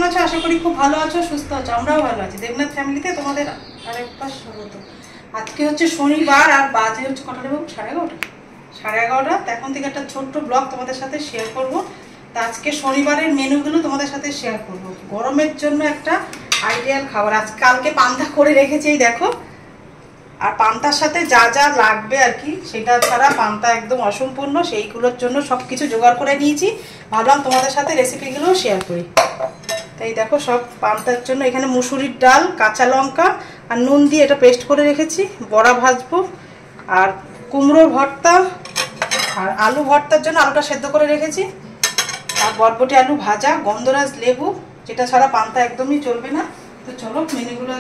আছো? আশা করি খুব ভালো আছো, সুস্থ আছো। আমরাও ভালো আছি। দেবনাথ ফ্যামিলিতে তোমাদের আরেকবার স্বাগত। আজকে হচ্ছে শনিবার আর বাজে হচ্ছে কটা দেবো? 11:30। 11:30। এখন থেকে একটা ছোট্ট ব্লগ তোমাদের সাথে শেয়ার করব। তা আজকে শনিবারের মেনুগুলো তোমাদের সাথে শেয়ার করব। গরমের জন্য একটা আইডিয়াল খাবার। কালকে পান্তা করে রেখেছি, এই দেখো। আর পান্তার সাথে যা যা লাগবে আর কি, সেটা ছাড়া পান্তা একদম অসম্পূর্ণ। সেইগুলোর জন্য সব কিছু জোগাড় করে নিয়েছি। ভাবলাম তোমাদের সাথে রেসিপিগুলোও শেয়ার করি। তাই দেখো, সব পান্তার জন্য এখানে মুসুরির ডাল, কাঁচা লঙ্কা আর নুন দিয়ে এটা পেস্ট করে রেখেছি। বড়া ভাজবো, আর কুমড়োর ভর্তা, আর আলু ভর্তার জন্য আলুটা সেদ্ধ করে রেখেছি, আর বরবটি আলু ভাজা, গন্ধরাজ লেবু, যেটা ছাড়া পান্তা একদমই চলবে না। তো চলো মেনুগুলো,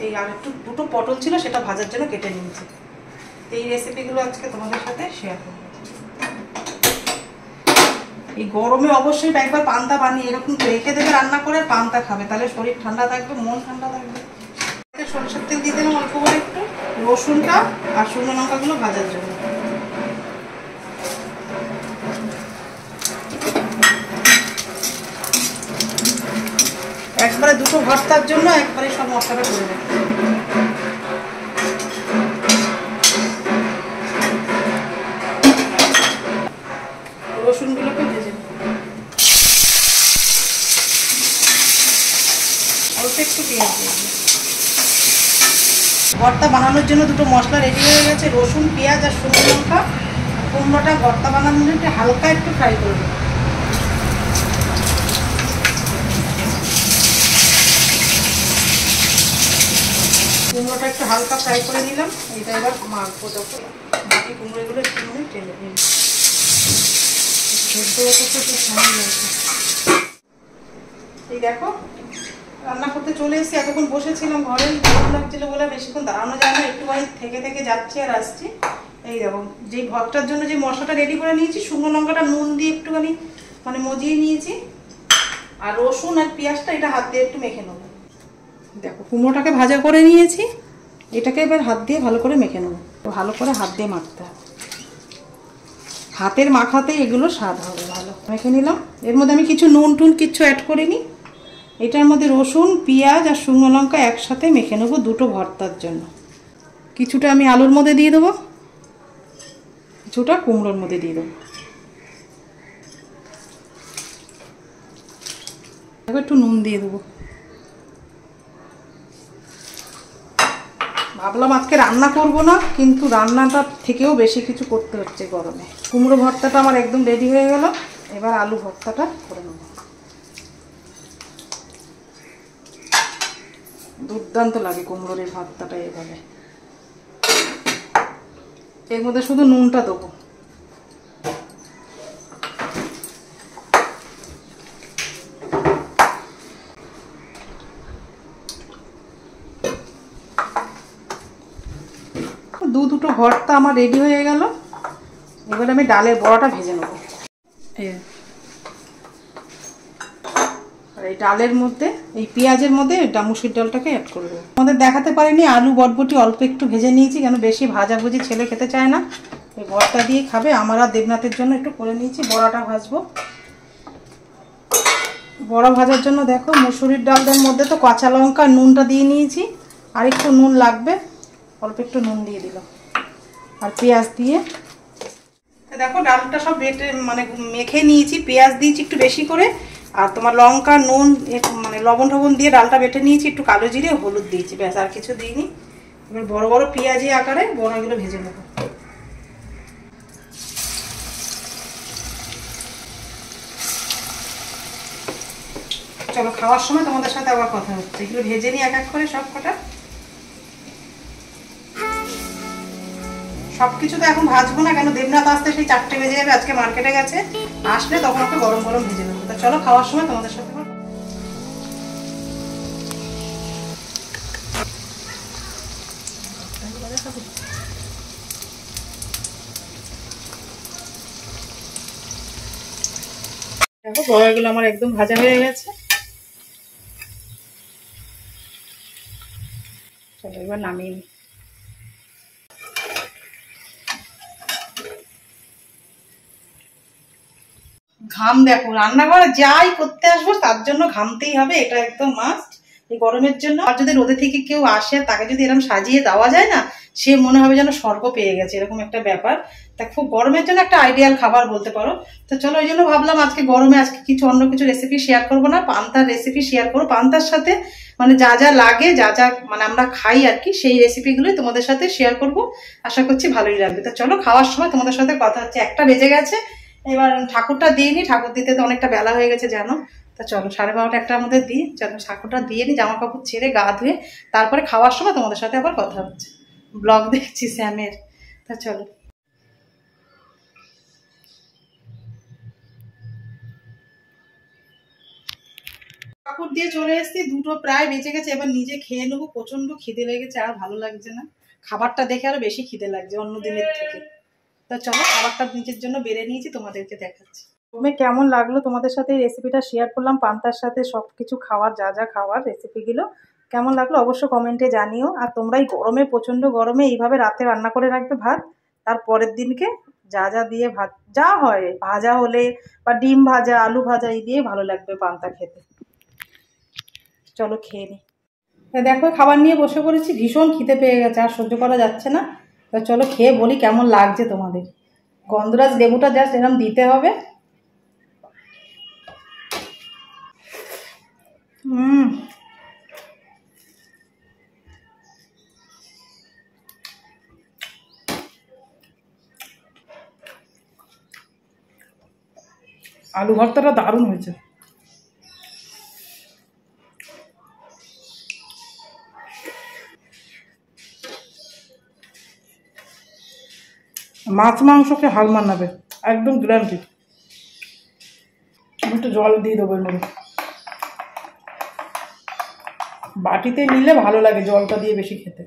এই আর একটু দুটো পটল ছিল সেটা ভাজার জন্য কেটে নিয়েছি। এই রেসিপিগুলো আজকে তোমাদের সাথে শেয়ার করব। এই গরমে অবশ্যই একবার পান্তা বানিয়ে এরকম রেখে দেবে, রান্না করে পান্তা খাবে, তাহলে শরীর ঠান্ডা থাকবে, মন ঠান্ডা থাকবে। সরষের তেল দিয়ে দিলাম অল্প করে একটু, রসুনটা আর শুকনো লঙ্কাগুলো ভাজার জন্য। একবারে দুটো ভর্তার জন্য একবারে সব মশলাটা করে দেবো। রসুনগুলোকে ভেজে নেব, অল্প একটু পেঁয়াজ দিয়ে। ভর্তা বানানোর জন্য দুটো মশলা রেডি হয়ে গেছে, রসুন, পেঁয়াজ আর শুকনো লঙ্কা। কুমড়োটা ভর্তা বানানোর জন্য হালকা একটু ফ্রাই করে দেবো। কুমড়োটা একটু হালকা ফ্রাই করে নিলাম। এটা এবার মাখবো, যখন বাকি কুমড়োগুলো একটু টেনে নিই। এই দেখো, রান্না করতে চলে এসেছি। এতক্ষণ বসেছিলাম ঘরে, গরম লাগছিল বলে বেশিক্ষণ দাঁড়ানো যায় না, একটুখানি থেকে থেকে যাচ্ছি আর আসছি। এই দেখো, যেই ভর্তার জন্য যে মশলাটা রেডি করে নিয়েছি, শুকনো লঙ্কাটা নুন দিয়ে একটুখানি মজিয়ে নিয়েছি, আর রসুন আর পেঁয়াজটা এটা হাত দিয়ে একটু মেখে নেবো। দেখো, কুমড়োটাকে ভাজা করে নিয়েছি, এটাকে এবার হাত দিয়ে ভালো করে মেখে নেবো। ভালো করে হাত দিয়ে মাখতে হবে, হাতের মাখাতেই এগুলো স্বাদ হবে। ভালো মেখে নিলাম। এর মধ্যে আমি কিছু নুন টুন কিচ্ছু অ্যাড করিনি। এটার মধ্যে রসুন, পেঁয়াজ আর শুকনো লঙ্কা একসাথে মেখে নেবো দুটো ভর্তার জন্য। কিছুটা আমি আলুর মধ্যে দিয়ে দেবো, কিছুটা কুমড়োর মধ্যে দিয়ে দেবো। এবার একটু নুন দিয়ে দেবো। ভাবলাম আজকে রান্না করব না, কিন্তু রান্নাটার থেকেও বেশি কিছু করতে হচ্ছে গরমে। কুমড়ো ভর্তাটা আমার একদম রেডি হয়ে গেল। এবার আলু ভর্তাটা করে নেব। দুর্দান্ত লাগে কুমড়োর এই ভর্তাটা এইভাবে। এর মধ্যে শুধু নুনটা দেবো। দুটো ভর্তা আমার রেডি হয়ে গেল। এবার আমি ডালের বড়াটা ভেজে নেব। আর এই ডালের মধ্যে, এই পেঁয়াজের মধ্যে মুসুর ডালটাকে অ্যাড করে দেবো। আমাদের দেখাতে পারিনি, আলু বরবটি অল্প একটু ভেজে নিয়েছি, কেন বেশি ভাজাভুজি ছেলে খেতে চায় না। এই বড়াটা দিয়ে খাবে। আমার আর দেবনাথের জন্য একটু করে নিয়েছি। বড়াটা ভাজবো। বড়া ভাজার জন্য দেখো, মুসুরির ডালের মধ্যে তো কাঁচা লঙ্কা নুনটা দিয়ে নিয়েছি, আর একটু নুন লাগবে, অল্প একটু নুন দিয়ে দিলাম, আর পেঁয়াজ দিয়ে। দেখো, ডালটা সব বেটে মেখে নিয়েছি, পেঁয়াজ দিয়েছি একটু বেশি করে, আর তোমার লঙ্কা নুন লবণ টবণ দিয়ে ডালটা বেটে নিয়েছি, একটু কালো জিরে হলুদ দিয়েছি, ব্যাস, আর কিছু দিইনি। এবার বড় বড় পেঁয়াজি আকারে বড়াগুলো ভেজে নেব। চলো, খাওয়ার সময় তোমাদের সাথে আবার কথা হচ্ছে। এগুলো ভেজে নিই এক এক করে সব কটা। সবকিছু তো এখন ভাজবো না, কেন দেবনাথ আসতে সেই 4টে বেজে যাবে। আজকে মার্কেটে গেছে, আসলে তখন ওকে গরম গরম ভেজে নেবো। তা চলো, খাওয়ার সময় তোমাদের সাথে দেখো, বড়াগুলো আমার একদম ভাজা হয়ে গেছে। চলো এবার নামিয়ে নিই। ঘাম দেখো, রান্নাঘরে যাই করতে আসবো তার জন্য ঘামতেই হবে, এটা একদম মাস্ট এই গরমের জন্য। আর যদি রোদে থেকে কেউ আসে তাকে যদি এরকম সাজিয়ে দেওয়া যায় না, সে মনে হবে যেন স্বর্গ পেয়ে গেছে, এরকম একটা ব্যাপার। তা খুব গরমের জন্য একটা আইডিয়াল খাবার বলতে পারো। তো চলো, ওই জন্য ভাবলাম আজকে গরমে আজকে কিছু অন্য কিছু রেসিপি শেয়ার করবো না, পান্তার রেসিপি শেয়ার করবো। পান্তার সাথে মানে যা যা লাগে, যা যা মানে আমরা খাই আর কি, সেই রেসিপিগুলোই তোমাদের সাথে শেয়ার করব। আশা করছি ভালোই লাগবে। তো চলো, খাওয়ার সময় তোমাদের সাথে কথা হচ্ছে। 1টা বেজে গেছে, এবার ঠাকুরটা দিয়ে নি, ঠাকুর দিতে তো অনেকটা বেলা হয়ে গেছে জানো। তা চলো 12:30 1টার মধ্যে দিই, চলো ঠাকুরটা দিয়ে নি, জামা কাপড় ছেড়ে গা ধুয়ে তারপরে খাওয়ার সময় তোমাদের সাথে আবার কথা হচ্ছে। ব্লগ দেখছি স্যামের। তা চলো। কাপড় দিয়ে চলে এসেছি, 2টো প্রায় বেজে গেছে। এবার নিজে খেয়ে নেবো, প্রচন্ড খিদে লেগেছে, আর ভালো লাগছে না। খাবারটা দেখে আরো বেশি খিদে লাগছে অন্য দিনের থেকে। তা চলো, খাবারটা নিজের জন্য বেড়ে নিয়েছি, তোমাদেরকে দেখাচ্ছি। তুমি কেমন লাগলো তোমাদের সাথে এই রেসিপিটা শেয়ার করলাম, পান্তার সাথে সবকিছু খাওয়ার, যা যা খাওয়ার রেসিপিগুলো কেমন লাগলো অবশ্য কমেন্টে জানিও। আর তোমরা এই গরমে, প্রচন্ড গরমে এইভাবে রাতে রান্না করে রাখবে ভাত, তার পরের দিনকে যা যা দিয়ে ভাত যা হয়, ভাজা হলে বা ডিম ভাজা, আলু ভাজা, এই দিয়ে ভালো লাগবে পান্তা খেতে। চলো খেয়ে নি। দেখো খাবার নিয়ে বসে পড়েছি, ভীষণ খিদে পেয়ে গেছে, আর সহ্য করা যাচ্ছে না। তো চলো খেয়ে বলি কেমন লাগছে তোমাদের। গন্ধরাজ লেবুটা জাস্ট এরকম দিতে হবে। আলু ভর্তাটা দারুণ হয়েছে। মাছ মাংসকে হাল মানাবে, একদম গ্যারান্টি। একটু জল দিয়ে দেবো এর মধ্যে, বাটিতে নিলে ভালো লাগে জলটা দিয়ে বেশি খেতে।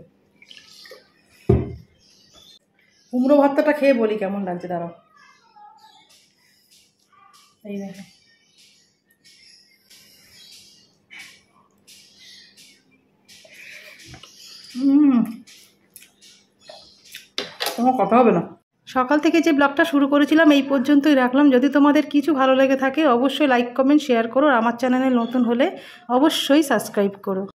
কুমড়ো ভর্তাটা খেয়ে বলি কেমন লাগছে, দাঁড়াও। এই দেখো, তোমার কথা হবে না। সকাল থেকে যে ব্লগটা শুরু করেছিলাম এই পর্যন্তই রাখলাম। যদি তোমাদের কিছু ভালো লেগে থাকে অবশ্যই লাইক, কমেন্ট, শেয়ার করো। আর আমার চ্যানেলে নতুন হলে অবশ্যই সাবস্ক্রাইব করো।